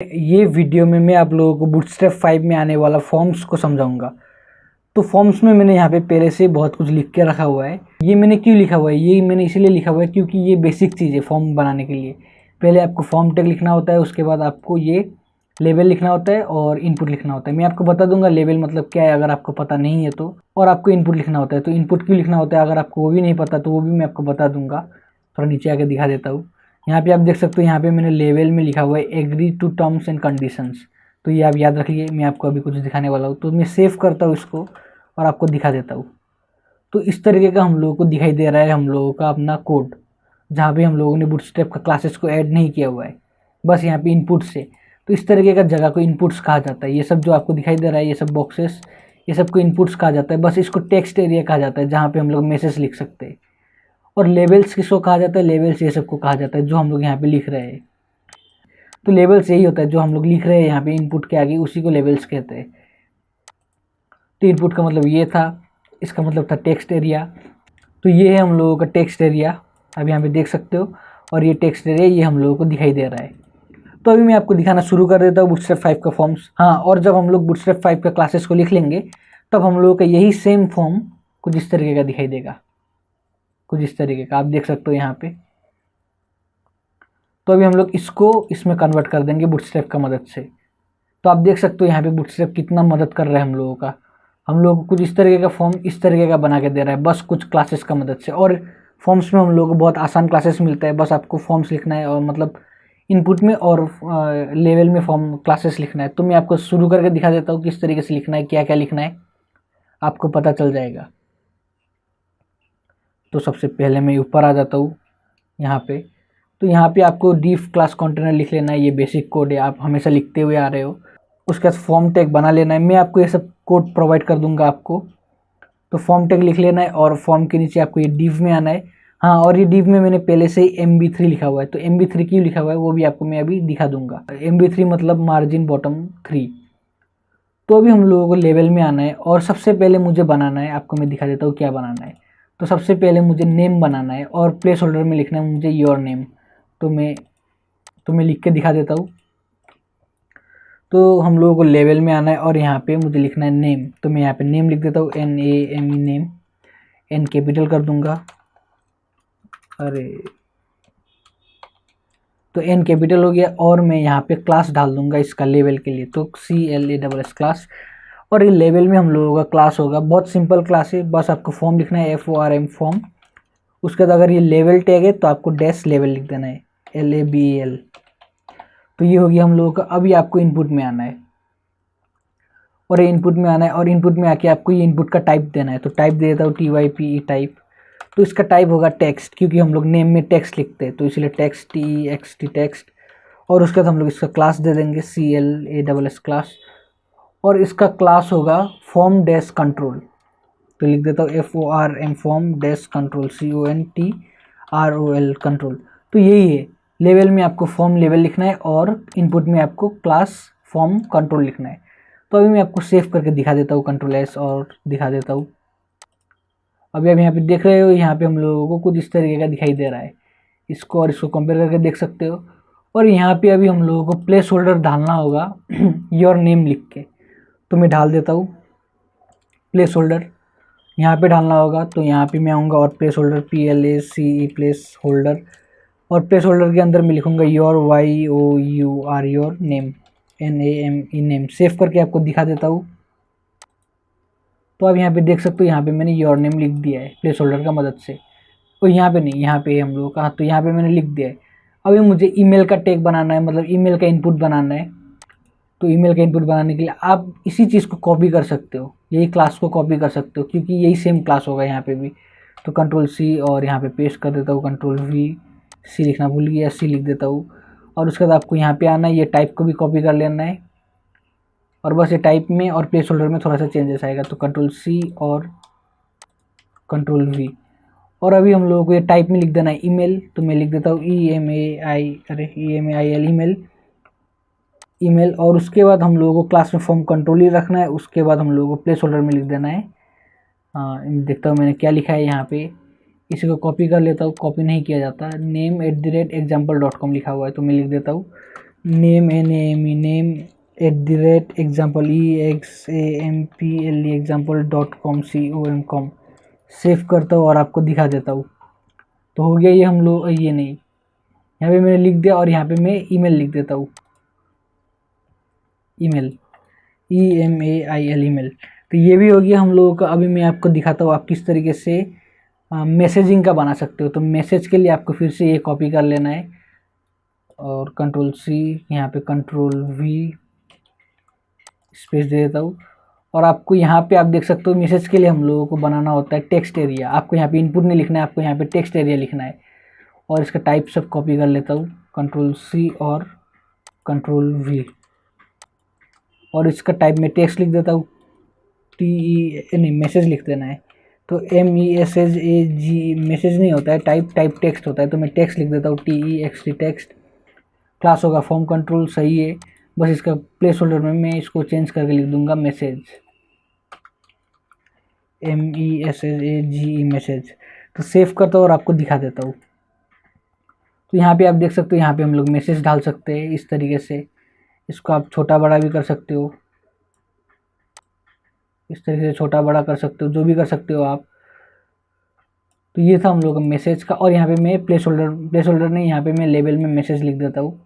ये वीडियो में मैं आप लोगों को बूटस्ट्रैप 5 में आने वाला फॉर्म्स को समझाऊंगा। तो फॉर्म्स में मैंने यहाँ पे पहले से बहुत कुछ लिख के रखा हुआ है। ये मैंने क्यों लिखा हुआ है, ये मैंने इसलिए लिखा हुआ है क्योंकि ये बेसिक चीज़ है फॉर्म बनाने के लिए। पहले आपको फॉर्म टैग लिखना होता है, उसके बाद आपको ये लेवल लिखना होता है और इनपुट लिखना होता है। मैं आपको बता दूंगा लेवल मतलब क्या है अगर आपको पता नहीं है तो, और आपको इनपुट लिखना होता है। तो इनपुट क्यों लिखना होता है अगर आपको वो भी नहीं पता तो वो भी मैं आपको बता दूंगा। थोड़ा नीचे आके दिखा देता हूँ। यहाँ पे आप देख सकते हो, यहाँ पे मैंने लेवल में लिखा हुआ है agree to terms and conditions. तो ये आप याद रखिए, मैं आपको अभी कुछ दिखाने वाला हूँ। तो मैं सेव करता हूँ इसको और आपको दिखा देता हूँ। तो इस तरीके का हम लोगों को दिखाई दे रहा है हम लोगों का अपना कोड, जहाँ पे हम लोगों ने बूटस्ट्रैप का क्लासेस को ऐड नहीं किया हुआ है, बस यहाँ पे इनपुट से। तो इस तरीके का जगह को इनपुट्स कहा जाता है। ये सब जो आपको दिखाई दे रहा है, ये सब बॉक्सेस, ये सब को इनपुट्स कहा जाता है। बस इसको टेक्स्ट एरिया कहा जाता है, जहाँ पे हम लोग मैसेज लिख सकते हैं। और लेवल्स किसको कहा जाता है, लेवल्स ये सबको कहा जाता है जो हम लोग यहाँ पे लिख रहे हैं। तो लेवल्स यही होता है जो हम लोग लिख रहे हैं यहाँ पे इनपुट के आगे, उसी को लेवल्स कहते हैं। तो इनपुट का मतलब ये था, इसका मतलब था टेक्स्ट एरिया। तो ये है हम लोगों का टेक्स्ट एरिया, अब यहाँ पे देख सकते हो। और ये टेक्स्ट एरिया ये हम लोगों को दिखाई दे रहा है। तो अभी मैं आपको दिखाना शुरू कर देता हूँ बूटस्ट्रैप 5 का फॉर्म्स। हाँ, और जब हम लोग बूटस्ट्रैप 5 का क्लासेस को लिख लेंगे तब हम लोगों का यही सेम फॉर्म कुछ इस तरीके का दिखाई देगा, कुछ इस तरीके का आप देख सकते हो यहाँ पे। तो अभी हम लोग इसको इसमें कन्वर्ट कर देंगे बूटस्ट्रैप का मदद से। तो आप देख सकते हो यहाँ पे बूटस्ट्रैप कितना मदद कर रहा है हम लोगों का। हम लोग को कुछ इस तरीके का फॉर्म इस तरीके का बना के दे रहा है, बस कुछ क्लासेस का मदद से। और फॉर्म्स में हम लोगों को बहुत आसान क्लासेस मिलता है, बस आपको फॉर्म्स लिखना है और मतलब इनपुट में और लेवल में फॉर्म क्लासेस लिखना है। तो मैं आपको शुरू करके दिखा देता हूँ किस तरीके से लिखना है, क्या क्या लिखना है, आपको पता चल जाएगा। तो सबसे पहले मैं ऊपर आ जाता हूँ यहाँ पे। तो यहाँ पे आपको डिफ क्लास कंटेनर लिख लेना है, ये बेसिक कोड है, आप हमेशा लिखते हुए आ रहे हो। उसके बाद फॉर्म टैग बना लेना है, मैं आपको ये सब कोड प्रोवाइड कर दूंगा आपको। तो फॉर्म टैग लिख लेना है और फॉर्म के नीचे आपको ये डिव में आना है। हाँ, और ये डिव में मैंने पहले से ही MB3 लिखा हुआ है। तो MB3 क्यों लिखा हुआ है वो भी आपको मैं अभी दिखा दूंगा। MB3 मतलब मार्जिन बॉटम 3। तो अभी हम लोगों को लेवल में आना है और सबसे पहले मुझे बनाना है, आपको मैं दिखा देता हूँ क्या बनाना है। तो सबसे पहले मुझे नेम बनाना है और प्लेस होल्डर में लिखना है मुझे योर नेम। तो मैं लिख के दिखा देता हूँ। तो हम लोगों को लेवल में आना है और यहाँ पे मुझे लिखना है नेम। तो मैं यहाँ पे नेम लिख देता हूँ, NAME नेम। N कैपिटल कर दूंगा, अरे तो N कैपिटल हो गया। और मैं यहाँ पे क्लास डाल दूंगा इसका लेवल के लिए, तो CLASS क्लास। और ये लेवल में हम लोगों का क्लास होगा, बहुत सिंपल क्लास है, बस आपको फॉर्म लिखना है FORM फॉर्म। उसके बाद अगर ये लेवल टैग है तो आपको डैश लेवल लिख देना है, LABEL। तो ये हो गया हम लोगों का। अभी आपको इनपुट में आना है और इनपुट में आना है और इनपुट में आके आपको ये इनपुट का टाइप देना है। तो टाइप दे देता हूँ TYPE टाइप। तो इसका टाइप होगा टेक्स्ट, क्योंकि हम लोग नेम में टेक्स्ट लिखते हैं तो इसलिए टेक्स्ट TEXT टेक्स्ट। और उसके बाद हम लोग इसका क्लास दे देंगे CLASS क्लास। और इसका क्लास होगा फॉर्म डैश कंट्रोल। तो लिख देता हूँ FORM form dash control, CONTROL control. तो यही है, लेवल में आपको फॉर्म लेवल लिखना है और इनपुट में आपको क्लास फॉर्म कंट्रोल लिखना है। तो अभी मैं आपको सेव करके दिखा देता हूँ, Ctrl+S और दिखा देता हूँ। अभी आप यहाँ पे देख रहे हो, यहाँ पे हम लोगों को कुछ इस तरीके का दिखाई दे रहा है। इसको और इसको कंपेयर करके देख सकते हो। और यहाँ पे अभी हम लोगों को प्लेस होल्डर डालना होगा योर नेम लिख के। तो मैं डाल देता हूँ प्लेस होल्डर, यहाँ पे डालना होगा। तो यहाँ पे मैं आऊँगा और place holder PLACE place holder. और प्लेस होल्डर के अंदर मैं लिखूँगा your YOUR your name, NAME name. Save करके आपको दिखा देता हूँ। तो आप यहाँ पे देख सकते हो, यहाँ पे मैंने योर नेम लिख दिया है प्लेस होल्डर का मदद से। तो यहाँ पे नहीं, यहाँ पे हम लोगों का, तो यहाँ पे मैंने लिख दिया है। अभी मुझे ईमेल का टैग बनाना है, मतलब ईमेल का इनपुट बनाना है। तो ईमेल का इनपुट बनाने के लिए आप इसी चीज़ को कॉपी कर सकते हो, यही क्लास को कॉपी कर सकते हो, क्योंकि यही सेम क्लास होगा यहाँ पे भी। तो Ctrl+C और यहाँ पे पेस्ट कर देता हूँ, Ctrl+V। C लिखना भूल गया, C लिख देता हूँ। और उसके बाद आपको यहाँ पे आना है, ये टाइप को भी कॉपी कर लेना है। और बस ये टाइप में और प्लेस होल्डर में थोड़ा सा चेंजेस आएगा। तो Ctrl+C और Ctrl+V। और अभी हम लोगों को ये टाइप में लिख देना है ईमेल। तो मैं लिख देता हूँ EMAIL ईमेल। और उसके बाद हम लोगों को क्लास में फॉर्म कंट्रोल ही रखना है। उसके बाद हम लोगों को प्लेस होल्डर में लिख देना है, देखता हूँ मैंने क्या लिखा है यहाँ पे। इसी को कॉपी कर लेता हूँ, कॉपी नहीं किया जाता, name@example.com लिखा हुआ है। तो मैं लिख देता हूँ name NAME name @example.com save करता हूँ और आपको दिखा देता हूँ। तो हो गया ये हम लोग, ये नहीं, यहाँ पे मैंने लिख दिया और यहाँ पे मैं ईमेल लिख देता हूँ, ईमेल EMAIL ईमेल। तो ये भी हो गया हम लोगों का। अभी मैं आपको दिखाता हूँ आप किस तरीके से मैसेजिंग का बना सकते हो। तो मैसेज के लिए आपको फिर से ये कॉपी कर लेना है और Ctrl+C, यहाँ पे Ctrl+V स्पेस दे देता हूँ। और आपको यहाँ पे आप देख सकते हो मैसेज के लिए हम लोगों को बनाना होता है टेक्स्ट एरिया। आपको यहाँ पे इनपुट नहीं लिखना है, आपको यहाँ पे टेक्स्ट एरिया लिखना है। और इसका टाइप सब कॉपी कर लेता हूँ, Ctrl+C और Ctrl+V, और इसका टाइप में टेक्स्ट लिख देता हूँ, नहीं मैसेज लिख देना है। तो MESSAG मैसेज नहीं होता है, टाइप टेक्स्ट होता है। तो मैं टेक्स्ट लिख देता हूँ, TEXT टेक्स्ट। क्लास होगा फॉर्म कंट्रोल, सही है। बस इसका प्लेस होल्डर में मैं इसको चेंज करके लिख दूंगा मैसेज, MESSAGE मैसेज। तो सेव करता हूँ और आपको दिखा देता हूँ। तो यहाँ पे आप देख सकते हो, यहाँ पे हम लोग मैसेज डाल सकते हैं इस तरीके से। इसको आप छोटा बड़ा भी कर सकते हो, इस तरीके से छोटा बड़ा कर सकते हो, जो भी कर सकते हो आप। तो ये था हम लोग का मैसेज का। और यहाँ पे मैं प्लेस होल्डर नहीं, यहाँ पे मैं लेबल में मैसेज लिख देता हूँ।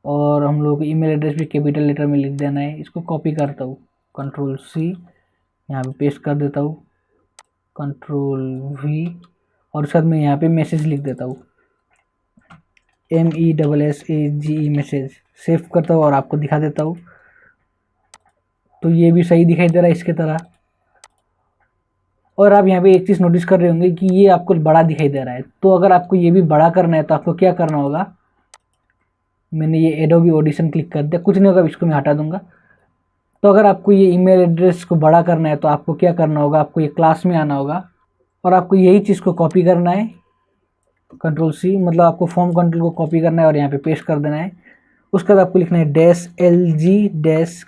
और हम लोग को ईमेल एड्रेस भी कैपिटल लेटर में लिख देना है। इसको कॉपी करता हूँ, Ctrl+C, यहाँ पे पेस्ट कर देता हूँ, Ctrl+V, और उसके बाद मैं यहाँ पे मैसेज लिख देता हूँ, MESSAGE मैसेज। सेव करता हूँ और आपको दिखा देता हूँ। तो ये भी सही दिखाई दे रहा है इसके तरह। और आप यहाँ पे एक चीज़ नोटिस कर रहे होंगे कि ये आपको बड़ा दिखाई दे रहा है। तो अगर आपको ये भी बड़ा करना है तो आपको क्या करना होगा, मैंने ये एडोबी ऑडिशन क्लिक कर दिया, कुछ नहीं होगा, इसको मैं हटा दूंगा। तो अगर आपको ये ईमेल एड्रेस को बड़ा करना है तो आपको क्या करना होगा, आपको ये क्लास में आना होगा और आपको यही चीज़ को कॉपी करना है, Ctrl+C, मतलब आपको फॉर्म कंट्रोल को कॉपी करना है और यहाँ पे पेस्ट कर देना है। उसके बाद आपको लिखना है -LG,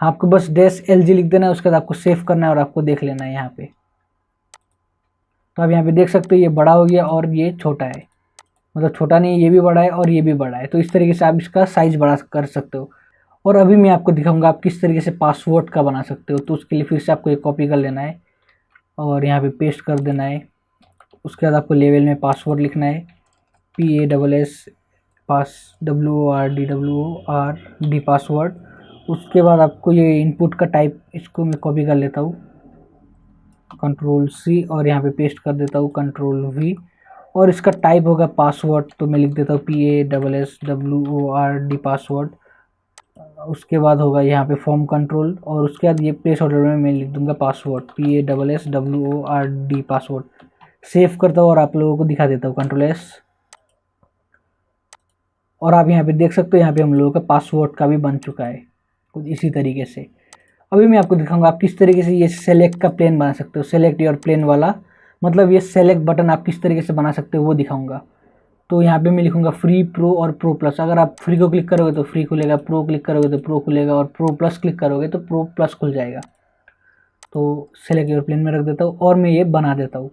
हाँ आपको बस -LG लिख देना है। उसके बाद आपको सेव करना है और आपको देख लेना है यहाँ पे। तो आप यहाँ पे देख सकते हो ये बड़ा हो गया और ये छोटा है, मतलब छोटा नहीं, ये भी बड़ा है और ये भी बड़ा है। तो इस तरीके से आप इसका साइज बड़ा कर सकते हो। और अभी मैं आपको दिखाऊंगा आप किस तरीके से पासवर्ड का बना सकते हो। तो उसके लिए फिर से आपको एक कॉपी कर लेना है और यहाँ पे पेस्ट कर देना है। उसके बाद आपको लेवल में पासवर्ड लिखना है, PASS WORD पासवर्ड। उसके बाद आपको ये इनपुट का टाइप, इसको मैं कॉपी कर लेता हूँ, Ctrl+C, और यहाँ पे पेस्ट कर देता हूँ, Ctrl+V, और इसका टाइप होगा पासवर्ड। तो मैं लिख देता हूँ PASS WORD पासवर्ड। उसके बाद होगा यहाँ पे फॉर्म कंट्रोल, और उसके बाद ये प्लेस होल्डर में मैं लिख दूंगा password, PASS WORD password. Save करता हूँ और आप लोगों को दिखा देता हूँ, Ctrl+S। और आप यहाँ पे देख सकते हो, यहाँ पे हम लोगों का पासवर्ड का भी बन चुका है कुछ इसी तरीके से। अभी मैं आपको दिखाऊंगा आप किस तरीके से ये सेलेक्ट का प्लेन बना सकते हो, सेलेक्ट योर प्लेन वाला, मतलब ये सेलेक्ट बटन आप किस तरीके से बना सकते हो वो दिखाऊंगा। तो यहाँ पे मैं लिखूंगा फ्री, प्रो और प्रो प्लस। अगर आप फ्री को क्लिक करोगे तो फ्री खुलेगा, प्रो क्लिक करोगे तो प्रो खुलेगा, और प्रो प्लस क्लिक करोगे तो प्रो प्लस खुल जाएगा। तो सेलेक्ट योर प्लेन में रख देता हूँ और मैं ये बना देता हूँ।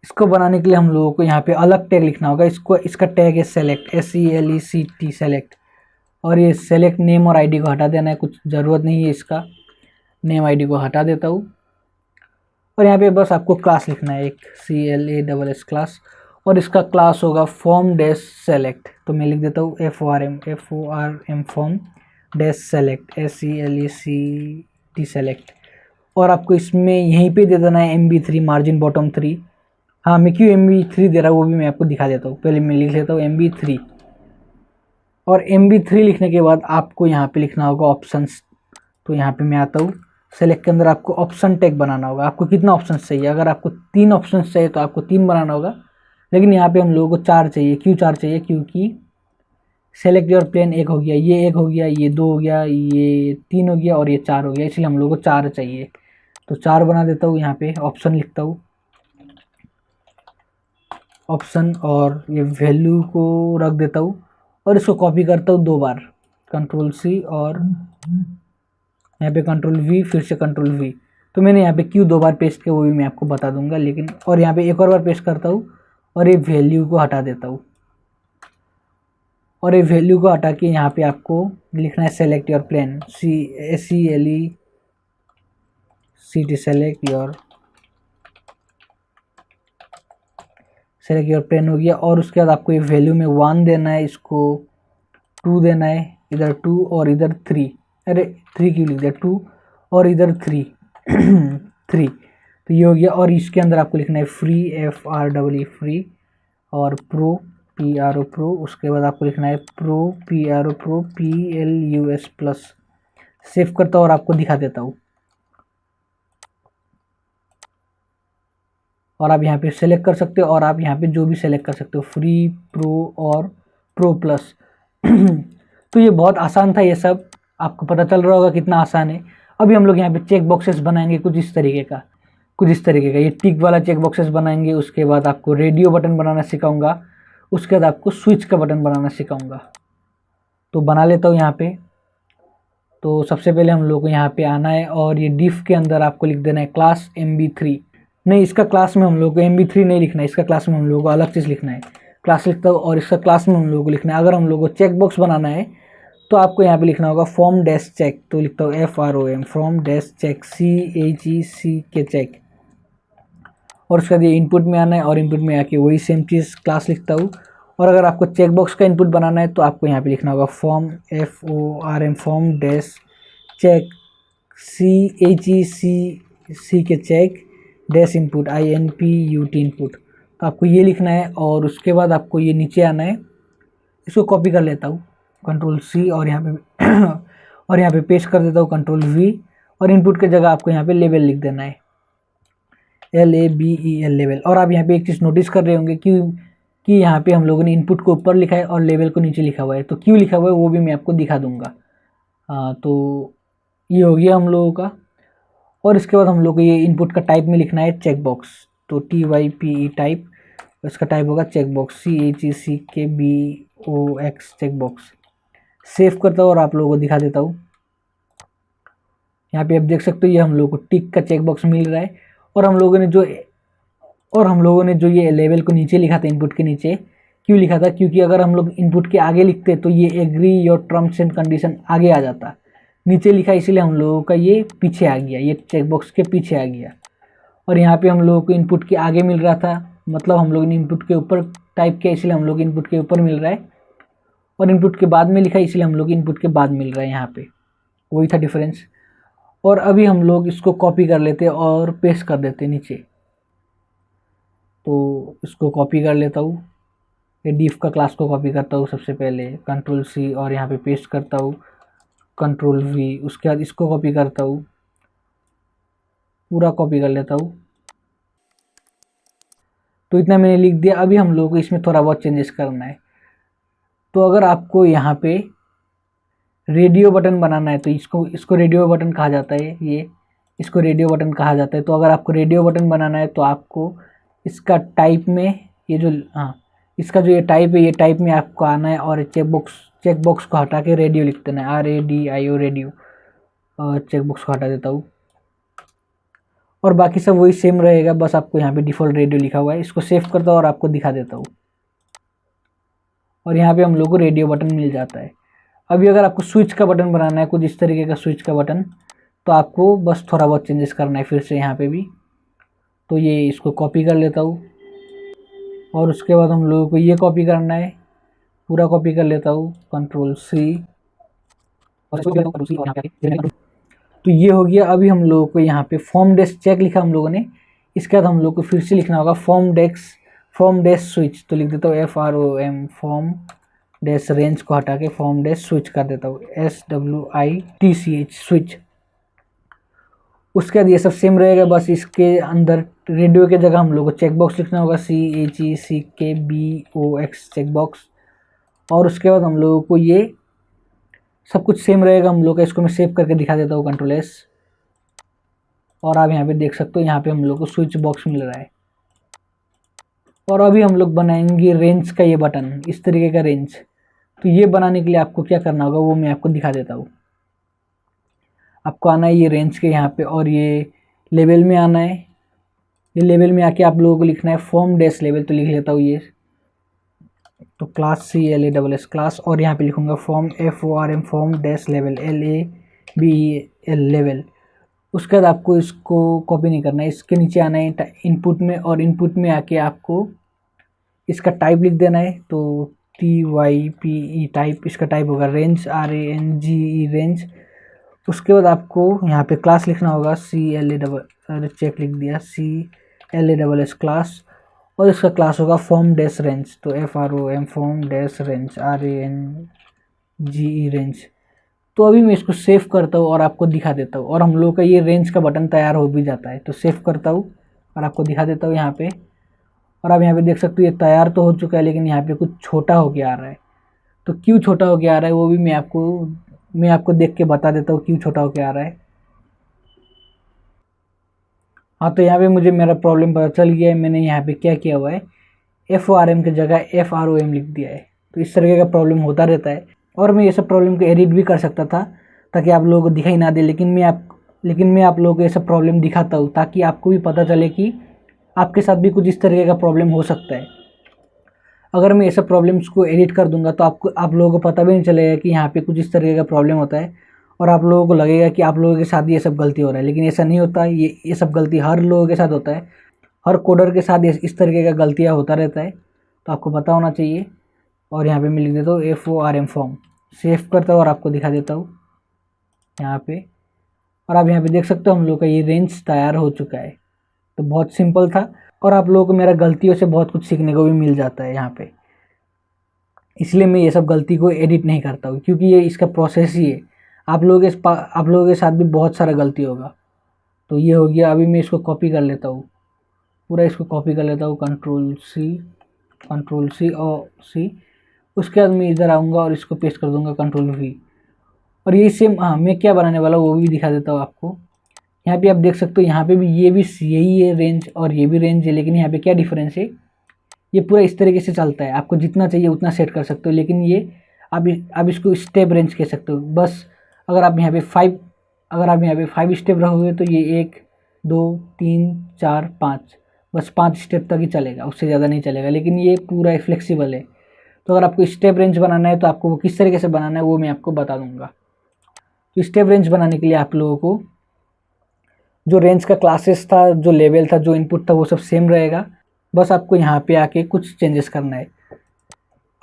इसको बनाने के लिए हम लोगों को यहाँ पे अलग टैग लिखना होगा। इसका टैग है सेलेक्ट, SELECT सेलेक्ट। और ये सेलेक्ट नेम और आईडी को हटा देना है, कुछ ज़रूरत नहीं है इसका। नेम आईडी को हटा देता हूँ और यहाँ पे बस आपको क्लास लिखना है, एक CLASS क्लास, और इसका क्लास होगा फॉर्म डैश सेलेक्ट। तो मैं लिख देता हूँ FORM form dash select SELECT select. और आपको इसमें यहीं पे दे देना है MB3 मार्जिन बॉटम 3। हाँ मैं क्यों MB3 दे रहा हूँ वो भी मैं आपको दिखा देता हूँ। पहले मैं लिख लेता हूँ MB3, और MB3 लिखने के बाद आपको यहाँ पे लिखना होगा ऑप्शंस। तो यहाँ पे मैं आता हूँ, सेलेक्ट के अंदर आपको ऑप्शन टैग बनाना होगा। आपको कितना ऑप्शन चाहिए, अगर आपको 3 ऑप्शन चाहिए तो आपको 3 बनाना होगा, लेकिन यहाँ पे हम लोगों को 4 चाहिए। क्यों 4 चाहिए, क्योंकि सेलेक्ट योर प्लेन 1 हो गया, ये 1 हो गया, ये 2 हो गया, ये 3 हो गया और ये 4 हो गया, इसलिए हम लोगों को 4 चाहिए। तो 4 बना देता हूँ। यहाँ पे ऑप्शन लिखता हूँ, ऑप्शन, और ये वैल्यू को रख देता हूँ और इसको कॉपी करता हूँ 2 बार, Ctrl+C और यहाँ पे Ctrl+V, फिर से Ctrl+V। तो मैंने यहाँ पे क्यों 2 बार पेस्ट किया वो भी मैं आपको बता दूंगा, लेकिन और यहाँ पे एक और बार पेस्ट करता हूँ और ये वैल्यू को हटा देता हूँ। और ये वैल्यू को हटा के यहाँ पे आपको लिखना है select your plan, CLECT, select your plan हो गया। और उसके बाद आपको ये वैल्यू में 1 देना है, इसको 2 देना है, इधर 2 और इधर 3, अरे 3 क्यों लिख दिया, 2 और इधर 3 3, तो ये हो गया। और इसके अंदर आपको लिखना है फ्री, FREE फ्री, और प्रो PRO प्रो, उसके बाद आपको लिखना है pro PRO pro PLUS plus. Save करता हूँ और आपको दिखा देता हूँ। और आप यहाँ पे सेलेक्ट कर सकते हो, और आप यहाँ पे जो भी सेलेक्ट कर सकते हो, फ्री, प्रो और प्रो प्लस। तो ये बहुत आसान था, ये सब आपको पता चल रहा होगा कितना आसान है। अभी हम लोग यहाँ पे चेक बॉक्सेस बनाएंगे कुछ इस तरीके का, ये टिक वाला चेक बॉक्सेस बनाएंगे। उसके बाद आपको रेडियो बटन बनाना सिखाऊंगा, उसके बाद आपको स्विच का बटन बनाना सिखाऊंगा। तो बना लेता हूँ यहाँ पे। तो सबसे पहले हम लोग को यहाँ पे आना है, और ये डिफ के अंदर आपको लिख देना है क्लास MB3। नहीं, इसका क्लास में हम लोग को MB3 नहीं लिखना है, इसका क्लास में हम लोग को अलग चीज़ लिखना है। क्लास लिखता हूँ और इसका क्लास में हम लोग को लिखना है। अगर हम लोग को चेक बॉक्स बनाना है तो आपको यहाँ पे लिखना होगा फॉर्म डैश चेक, तो लिखता हूँ FROM, form dash check, CHEC check. और उसके बाद ये इनपुट में आना है, और इनपुट में आके वही सेम चीज़ क्लास लिखता हूँ। और अगर आपको चेक बॉक्स का इनपुट बनाना है तो आपको यहाँ पे लिखना होगा form FORM, form dash check, CHEC के check dash input, INPUT input. तो आपको ये लिखना है। और उसके बाद आपको ये नीचे आना है, इसको कॉपी कर लेता हूँ Ctrl+C, और यहाँ पे और यहाँ पे पेस्ट कर देता हूँ Ctrl+V। और इनपुट की जगह आपको यहाँ पे लेवल लिख देना है, LABEL लेवल। और आप यहाँ पे एक चीज़ नोटिस कर रहे होंगे कि यहाँ पे हम लोगों ने इनपुट को ऊपर लिखा है और लेवल को नीचे लिखा हुआ है। तो क्यों लिखा हुआ है वो भी मैं आपको दिखा दूंगा। तो ये हो गया हम लोगों का। और इसके बाद हम लोग को ये इनपुट का टाइप में लिखना है चेक बॉक्स, तो TYPE टाइप, इसका टाइप होगा check box, CHECKBOX check box. Save करता हूँ और आप लोगों को दिखा देता हूँ। यहाँ पे आप देख सकते हो ये हम लोग को टिक का चेक बॉक्स मिल रहा है। और हम लोगों ने जो ये लेवल को नीचे लिखा था, इनपुट के नीचे क्यों लिखा था, क्योंकि अगर हम लोग इनपुट के आगे लिखते तो ये agree your terms and condition आगे आ जाता। नीचे लिखा इसलिए हम लोगों का ये पीछे आ गया, ये चेक बॉक्स के पीछे आ गया। और यहाँ पे हम लोगों को इनपुट के आगे मिल रहा था, मतलब हम लोग ने इनपुट के ऊपर टाइप किया इसलिए हम लोग इनपुट के ऊपर मिल रहा है। और इनपुट के बाद में लिखा इसलिए हम लोग इनपुट के बाद मिल रहा है, यहाँ पे वही था डिफरेंस। और अभी हम लोग इसको कॉपी कर लेते हैं और पेस्ट कर देते हैं नीचे। तो इसको कॉपी कर लेता हूँ, ये डिफ का क्लास को कॉपी करता हूँ सबसे पहले, Ctrl+C, और यहाँ पे पेस्ट करता हूँ Ctrl+V। उसके बाद इसको कॉपी करता हूँ, पूरा कॉपी कर लेता हूँ। तो इतना मैंने लिख दिया। अभी हम लोग को इसमें थोड़ा बहुत चेंजेस करना है। तो अगर आपको यहाँ पे रेडियो बटन बनाना है तो इसको रेडियो बटन कहा जाता है, इसको रेडियो बटन कहा जाता है। तो अगर आपको रेडियो बटन बनाना है तो आपको इसका टाइप में इसका जो ये टाइप है, ये टाइप में आपको आना है, और चेक बॉक्स को हटा के रेडियो लिख देना है, RADIO रेडियो। और चेक बॉक्स को हटा देता हूँ, और बाकी सब वही सेम रहेगा, बस आपको यहाँ पे डिफ़ॉल्ट रेडियो लिखा हुआ है। इसको सेव करता हूँ और आपको दिखा देता हूँ। और यहाँ पे हम लोग को रेडियो बटन मिल जाता है। अभी अगर आपको स्विच का बटन बनाना है, कुछ इस तरीके का स्विच का बटन, तो आपको बस थोड़ा बहुत चेंजेस करना है फिर से यहाँ पे भी। तो ये इसको कॉपी कर लेता हूँ, और उसके बाद हम लोगों को ये कॉपी करना है, पूरा कॉपी कर लेता हूँ Ctrl+C। तो ये हो गया। अभी हम लोगों को यहाँ पे फॉर्म डैश चेक लिखा हम लोगों ने, इसके बाद हम लोग को फिर से लिखना होगा फॉर्म डैश स्विच। तो लिख देता हूँ FROM, फॉर्म डैश रेंज को हटा के फॉर्म डैश स्विच कर देता हूँ, SWITCH स्विच। उसके बाद ये सब सेम रहेगा, बस इसके अंदर रेडियो के जगह हम लोग को चेक बॉक्स लिखना होगा, CHECKBOX चेक बॉक्स। और उसके बाद हम लोगों को ये सब कुछ सेम रहेगा हम लोग का। इसको मैं सेव करके दिखा देता हूँ Ctrl+S। और आप यहाँ पे देख सकते हो, यहाँ पे हम लोग को स्विच बॉक्स मिल रहा है। और अभी हम लोग बनाएंगे रेंज का ये बटन, इस तरीके का रेंज। तो ये बनाने के लिए आपको क्या करना होगा वो मैं आपको दिखा देता हूँ। आपको आना है ये रेंज के यहाँ पे, और ये लेवल में आना है। ये लेवल में आके आप लोगों को लिखना है फॉर्म डैश लेवल। तो लिख लेता हूँ ये, तो क्लास CLASS क्लास, और यहाँ पे लिखूँगा form FORM form dash level LABEL level. उसके बाद आपको इसको कॉपी नहीं करना है, इसके नीचे आना है इनपुट में, और इनपुट में आके आपको इसका टाइप लिख देना है। तो TYPE टाइप, इसका टाइप होगा रेंज RANGE रेंज। उसके बाद आपको यहाँ पे क्लास लिखना होगा चेक लिख दिया CLASS क्लास, और इसका क्लास होगा फॉर्म डैश रेंज। तो FROM form dash range RANGE range. तो अभी मैं इसको सेव करता हूँ और आपको दिखा देता हूँ, और हम लोग का ये रेंज का बटन तैयार हो भी जाता है। तो सेव करता हूँ और आपको दिखा देता हूँ यहाँ पे, और आप यहाँ पे देख सकते हो ये तैयार तो हो चुका है, लेकिन यहाँ पे कुछ छोटा हो के आ रहा है। तो क्यों छोटा हो के आ रहा है वो भी मैं आपको देख के बता देता हूँ क्यों छोटा हो के आ रहा है। हाँ, तो यहाँ पे मुझे मेरा प्रॉब्लम पता चल गया है। मैंने यहाँ पे क्या किया हुआ है, FORM की जगह FROM लिख दिया है। तो इस तरीके का प्रॉब्लम होता रहता है, और मैं ये सब प्रॉब्लम को एडिट भी कर सकता था ताकि आप लोगों को दिखाई ना दे, लेकिन मैं आप लोगों को ये सब प्रॉब्लम दिखाता हूँ ताकि आपको भी पता चले कि आपके साथ भी कुछ इस तरीके का प्रॉब्लम हो सकता है। अगर मैं ये सब प्रॉब्लम्स को एडिट कर दूंगा तो आप लोगों को पता भी नहीं चलेगा कि यहाँ पे कुछ इस तरीके का प्रॉब्लम होता है, और आप लोगों को लगेगा कि आप लोगों के साथ ये सब गलती हो रहा है। लेकिन ऐसा नहीं होता, ये सब गलती हर लोगों के साथ होता है, हर कोडर के साथ इस तरीके का गलतियाँ होता रहता है। तो आपको पता होना चाहिए। और यहाँ पे मैं लिख देता हूँ FORM फॉर्म, सेव करता हूँ और आपको दिखा देता हूँ यहाँ पे। और आप यहाँ पे देख सकते हो हम लोग का ये रेंज तैयार हो चुका है। तो बहुत सिंपल था, और आप लोगों को मेरा गलतियों से बहुत कुछ सीखने को भी मिल जाता है यहाँ पे। इसलिए मैं ये सब गलती को एडिट नहीं करता हूँ, क्योंकि ये इसका प्रोसेस ही है। आप लोगों के साथ भी बहुत सारा गलती होगा। तो ये हो गया। अभी मैं इसको कॉपी कर लेता हूँ, पूरा इसको कॉपी कर लेता हूँ, कंट्रोल सी और सी। उसके बाद मैं इधर आऊँगा और इसको पेस्ट कर दूँगा CTRL V। और ये सेम, हाँ, मैं क्या बनाने वाला हूँ वो भी दिखा देता हूँ आपको। यहाँ पे आप देख सकते हो, यहाँ पे भी ये भी यही है रेंज, और ये भी रेंज है, लेकिन यहाँ पे क्या डिफरेंस है, ये पूरा इस तरीके से चलता है। आपको जितना चाहिए उतना सेट कर सकते हो, लेकिन ये आप इसको स्टेप रेंज कह सकते हो। बस अगर आप यहाँ पे 5 स्टेप रहोगे तो ये 1 2 3 4 5, बस 5 स्टेप तक ही चलेगा, उससे ज़्यादा नहीं चलेगा। लेकिन ये पूरा फ्लेक्सिबल है। तो अगर आपको स्टेप रेंज बनाना है तो आपको वो किस तरीके से बनाना है वो मैं आपको बता दूंगा। तो स्टेप रेंज बनाने के लिए आप लोगों को जो रेंज का क्लासेस था, जो लेवल था, जो इनपुट था, वो सब सेम रहेगा। बस आपको यहाँ पे आके कुछ चेंजेस करना है।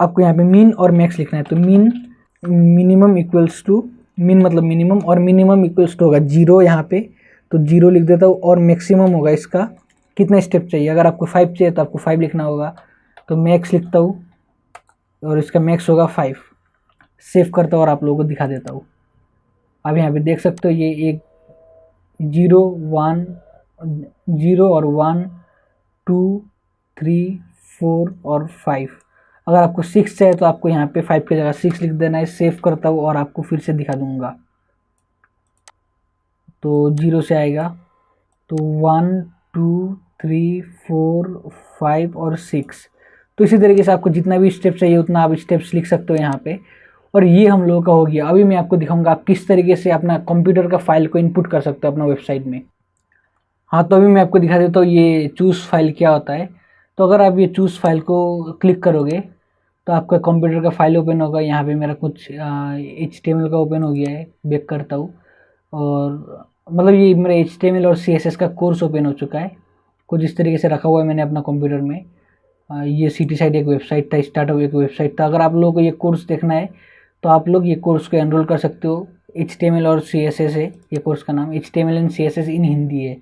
आपको यहाँ पे मीन और मैक्स लिखना है। तो मिनिमम इक्वल्स टू, मीन मतलब मिनिमम, और मिनिमम इक्वल्स टू होगा 0 यहाँ पे। तो 0 लिख देता हूँ, और मैक्सिमम होगा इसका कितना स्टेप चाहिए। अगर आपको 5 चाहिए तो आपको 5 लिखना होगा। तो मैक्स लिखता हूँ, और इसका मैक्स होगा 5। सेव करता हूँ और आप लोगों को दिखा देता हूँ। आप यहाँ पे देख सकते हो ये एक 0 और 1 2 3 4 और 5। अगर आपको 6 चाहिए तो आपको यहाँ पे 5 की जगह 6 लिख देना है। सेव करता हूँ और आपको फिर से दिखा दूंगा। तो 0 से आएगा, तो 1 2 3 4 5 और 6। तो इसी तरीके से आपको जितना भी स्टेप चाहिए उतना आप स्टेप्स लिख सकते हो यहाँ पे। और ये हम लोगों का हो गया। अभी मैं आपको दिखाऊंगा आप किस तरीके से अपना कंप्यूटर का फाइल को इनपुट कर सकते हो अपना वेबसाइट में। हाँ, तो अभी मैं आपको दिखा देता हूँ ये चूज़ फाइल क्या होता है। तो अगर आप ये चूज़ फाइल को क्लिक करोगे तो आपका कंप्यूटर का फाइल ओपन होगा। यहाँ पे मेरा कुछ HTML का ओपन हो गया है। बैक करता हूँ, और मतलब ये मेरा HTML और CSS का कोर्स ओपन हो चुका है। कुछ इस तरीके से रखा हुआ है मैंने अपना कंप्यूटर में। ये सिटी साइट एक वेबसाइट था, स्टार्टअप एक वेबसाइट था। अगर आप लोगों को ये कोर्स देखना है तो आप लोग ये कोर्स को एनरोल कर सकते हो। HTML और CSS है ये कोर्स का नाम, HTML एंड CSS इन हिंदी है।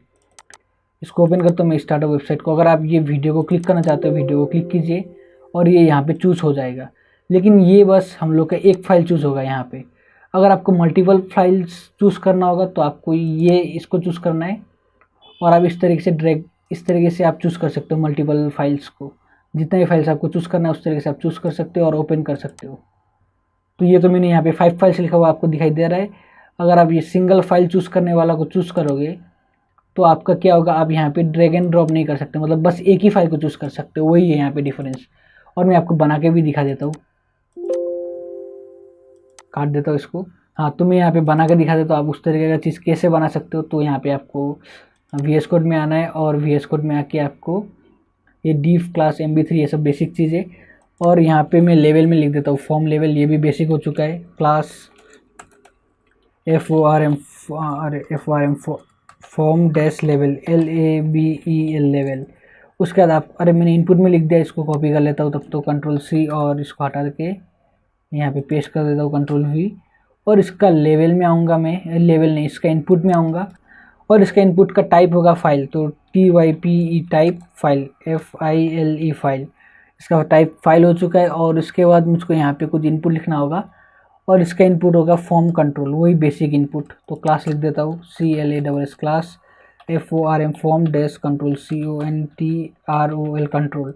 इसको ओपन करता हूँ मैं स्टार्टअप वेबसाइट को। अगर आप ये वीडियो को क्लिक करना चाहते हो, वीडियो को क्लिक कीजिए और ये यहाँ पे चूज़ हो जाएगा। लेकिन ये बस हम लोग का एक फ़ाइल चूज़ होगा यहाँ पे। अगर आपको मल्टीपल फाइल्स चूज़ करना होगा तो आपको ये इसको चूज़ करना है, और आप इस तरीके से आप चूज़ कर सकते हो मल्टीपल फाइल्स को। जितना भी फाइल्स आपको चूज़ करना है उस तरीके से आप चूज़ कर सकते हो और ओपन कर सकते हो। तो ये तो मैंने यहाँ पे 5 फाइल्स लिखा हुआ आपको दिखाई दे रहा है। अगर आप ये सिंगल फाइल चूज़ करने वाला को चूज़ करोगे तो आपका क्या होगा, आप यहाँ पे ड्रैग एंड ड्रॉप नहीं कर सकते, मतलब बस एक ही फाइल को चूज़ कर सकते हो। वही है यहाँ पे डिफरेंस। और मैं आपको बना के भी दिखा देता हूँ, काट देता हूँ इसको। हाँ, तो मैं यहाँ पे बना के दिखा देता हूँ आप उस तरीके का चीज़ कैसे बना सकते हो। तो यहाँ पे आपको VS कोड में आना है, और VS कोड में आके आपको ये div क्लास MB3 ये सब बेसिक चीज़ है। और यहाँ पे मैं लेवल में लिख देता हूँ फॉर्म लेवल, ये भी बेसिक हो चुका है। Class FORM form dash level LABEL level. उसके बाद आप, अरे मैंने इनपुट में लिख दिया, इसको कॉपी कर लेता हूँ तब तो Ctrl+C और इसको हटा के यहाँ पे पेस्ट कर देता हूँ Ctrl+V। और इसका लेवल में आऊँगा मैं, लेवल नहीं, इसका इनपुट में आऊँगा और इसका इनपुट का टाइप होगा फाइल, तो TYPE type file, FILE file. इसका टाइप फाइल हो चुका है। और इसके बाद मुझको यहाँ पे कुछ इनपुट लिखना होगा और इसका इनपुट होगा फॉर्म कंट्रोल, वही बेसिक इनपुट। तो क्लास लिख देता हूँ CLASS class FORM form dash control CONTROL control.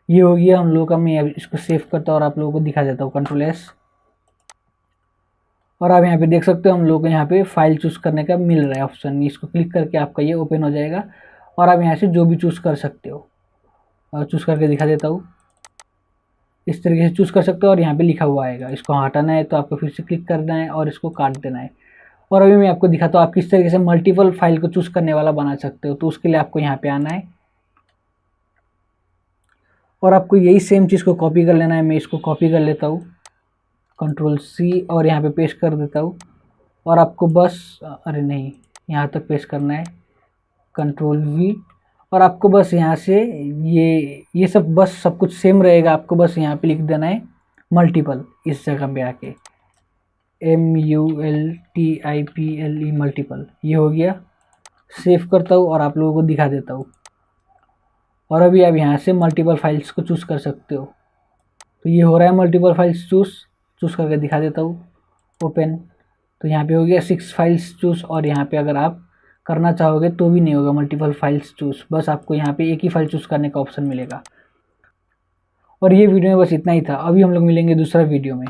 ये हो गया हम लोगों का। मैं इसको सेव करता हूँ और आप लोगों को दिखा देता हूँ Ctrl+S। और आप यहाँ पे देख सकते हो हम लोग को यहाँ पे फाइल चूज करने का मिल रहा है ऑप्शन, इसको क्लिक करके आपका ये ओपन हो जाएगा और आप यहाँ से जो भी चूज कर सकते हो। और चूज करके दिखा देता हूँ, इस तरीके से चूज कर सकते हो और यहाँ पे लिखा हुआ आएगा। इसको हटाना है तो आपको फिर से क्लिक करना है और इसको काट देना है। और अभी मैं आपको दिखाता हूँ आप किस तरीके से मल्टीपल फाइल को चूज करने वाला बना सकते हो। तो उसके लिए आपको यहाँ पे आना है और आपको यही सेम चीज़ को कॉपी कर लेना है। मैं इसको कॉपी कर लेता हूँ Ctrl+C और यहाँ पे पेस्ट कर देता हूँ। और आपको बस, अरे नहीं, यहाँ तक पेस्ट करना है Ctrl+V। और आपको बस यहाँ से ये सब बस सब कुछ सेम रहेगा। आपको बस यहाँ पे लिख देना है मल्टीपल, इस जगह पे आके MULTIPLE मल्टीपल। ये हो गया। सेव करता हूँ और आप लोगों को दिखा देता हूँ। और अभी आप यहाँ से मल्टीपल फाइल्स को चूज़ कर सकते हो। तो ये हो रहा है मल्टीपल फाइल्स चूज़ करके दिखा देता हूँ ओपन। तो यहाँ पे हो गया 6 फाइल्स चूज़। और यहाँ पे अगर आप करना चाहोगे तो भी नहीं होगा मल्टीपल फाइल्स चूज़, बस आपको यहाँ पे एक ही फाइल चूज़ करने का ऑप्शन मिलेगा। और ये वीडियो में बस इतना ही था। अभी हम लोग मिलेंगे दूसरा वीडियो में।